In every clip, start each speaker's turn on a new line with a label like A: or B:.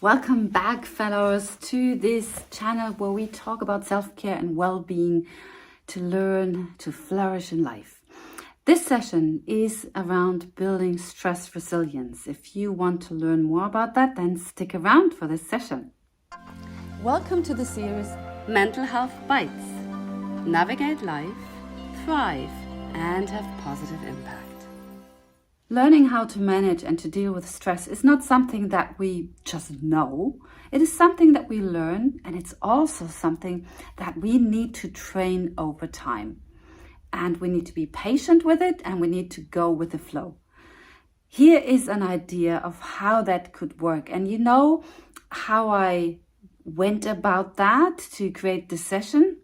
A: Welcome back, fellows, to this channel where we talk about self-care and well-being to learn to flourish in life. This session is around building stress resilience. If you want to learn more about that, then stick around for this session. Welcome to the series Mental Health Bites. Navigate life, thrive, and have positive impact. Learning how to manage and to deal with stress is not something that we just know. It is something that we learn, and it's also something that we need to train over time. And we need to be patient with it, and we need to go with the flow. Here is an idea of how that could work. And you know how I went about that to create this session?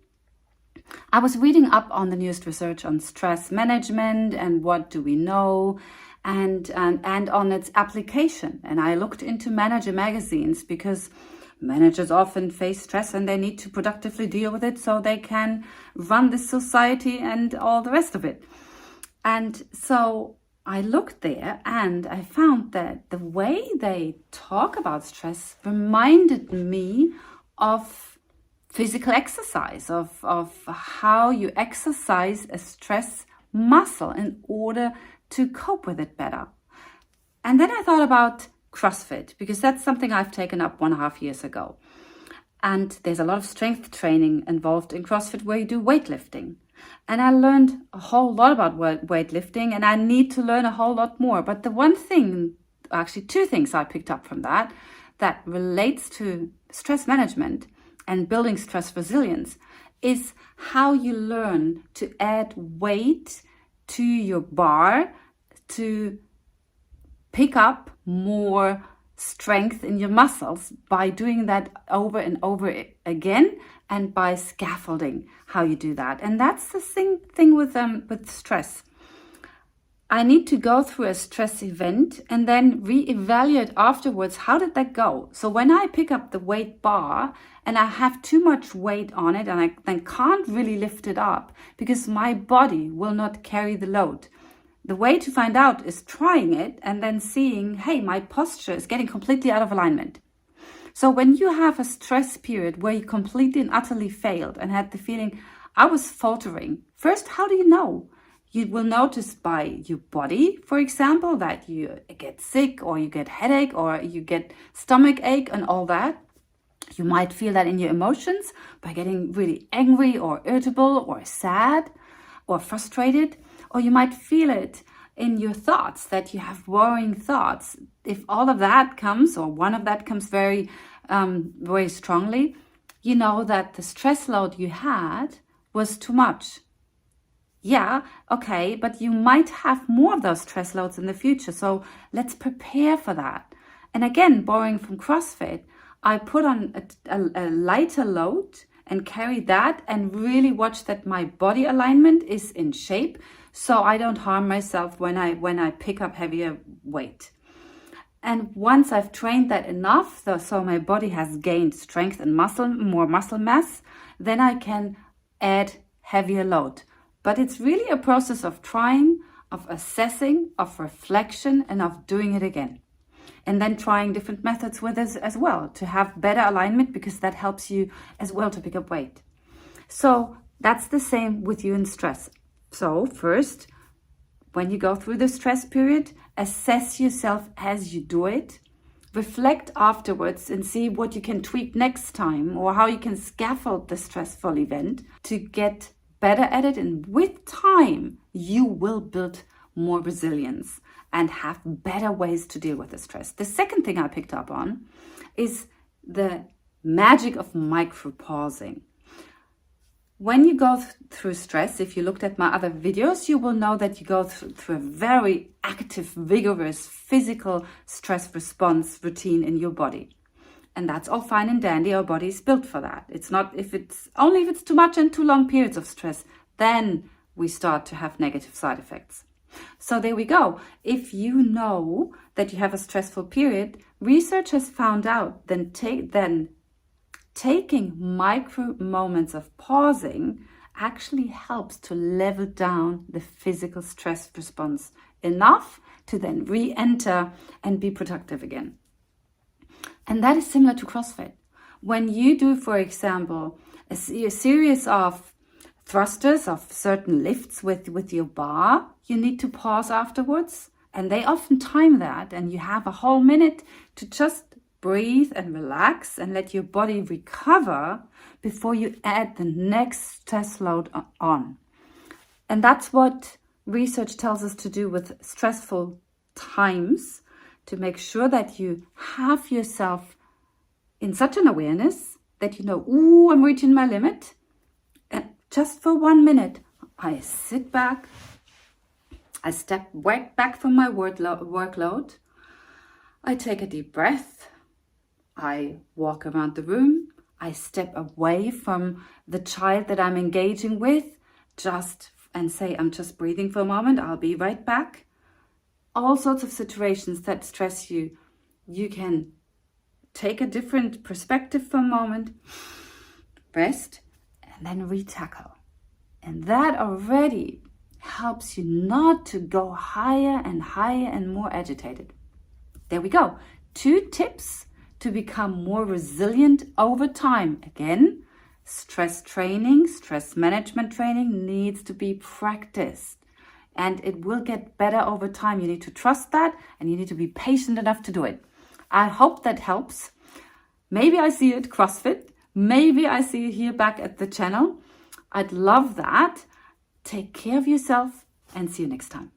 A: I was reading up on the newest research on stress management and what do we know, and on its application. And I looked into manager magazines because managers often face stress and they need to productively deal with it so they can run this society and all the rest of it. And so I looked there and I found that the way they talk about stress reminded me of physical exercise, of how you exercise a stress muscle in order to cope with it better. And then I thought about CrossFit, because that's something I've taken up 1.5 years ago. And there's a lot of strength training involved in CrossFit where you do weightlifting. And I learned a whole lot about weightlifting, and I need to learn a whole lot more. But the one thing, actually two things I picked up from that relates to stress management and building stress resilience is how you learn to add weight to your bar to pick up more strength in your muscles by doing that over and over again, and by scaffolding how you do that. And that's the thing with stress. I need to go through a stress event and then reevaluate afterwards, how did that go? So when I pick up the weight bar and I have too much weight on it and I then can't really lift it up because my body will not carry the load. The way to find out is trying it and then seeing, hey, my posture is getting completely out of alignment. So when you have a stress period where you completely and utterly failed and had the feeling, I was faltering, first, how do you know? You will notice by your body, for example, that you get sick or you get headache or you get stomach ache and all that. You might feel that in your emotions by getting really angry or irritable or sad or frustrated. Or you might feel it in your thoughts, that you have worrying thoughts. If all of that comes, or one of that comes very strongly, you know that the stress load you had was too much. Yeah, okay, but you might have more of those stress loads in the future. So let's prepare for that. And again, borrowing from CrossFit, I put on a lighter load and carry that and really watch that my body alignment is in shape, so I don't harm myself when I pick up heavier weight. And once I've trained that enough, so my body has gained strength and more muscle mass, then I can add heavier load. But it's really a process of trying, of assessing, of reflection, and of doing it again. And then trying different methods with us as well to have better alignment, because that helps you as well to pick up weight. So that's the same with you in stress. So first, when you go through the stress period, assess yourself as you do it. Reflect afterwards and see what you can tweak next time, or how you can scaffold the stressful event to get better at it. And with time, you will build more resilience and have better ways to deal with the stress. The second thing I picked up on is the magic of micro-pausing. When you go through stress, if you looked at my other videos, you will know that you go through a very active, vigorous, physical stress response routine in your body. And that's all fine and dandy. Our body is built for that. It's not if it's too much and too long periods of stress, then we start to have negative side effects. So there we go. If you know that you have a stressful period, research has found out then taking micro moments of pausing actually helps to level down the physical stress response enough to then re-enter and be productive again. And that is similar to CrossFit. When you do, for example, a series of thrusters of certain lifts with your bar, you need to pause afterwards. And they often time that, and you have a whole minute to just breathe and relax and let your body recover before you add the next stress load on. And that's what research tells us to do with stressful times, to make sure that you have yourself in such an awareness that you know, ooh, I'm reaching my limit. And just for 1 minute, I sit back, I step right back from my workload, I take a deep breath, I walk around the room, I step away from the child that I'm engaging with, and say, I'm just breathing for a moment, I'll be right back. All sorts of situations that stress you, you can take a different perspective for a moment, rest, and then retackle. And that already helps you not to go higher and more agitated. There we go. 2 tips to become more resilient over time. Again, stress training, stress management training needs to be practiced. And it will get better over time. You need to trust that, and you need to be patient enough to do it. I hope that helps. Maybe I see you at CrossFit. Maybe I see you here back at the channel. I'd love that. Take care of yourself and see you next time.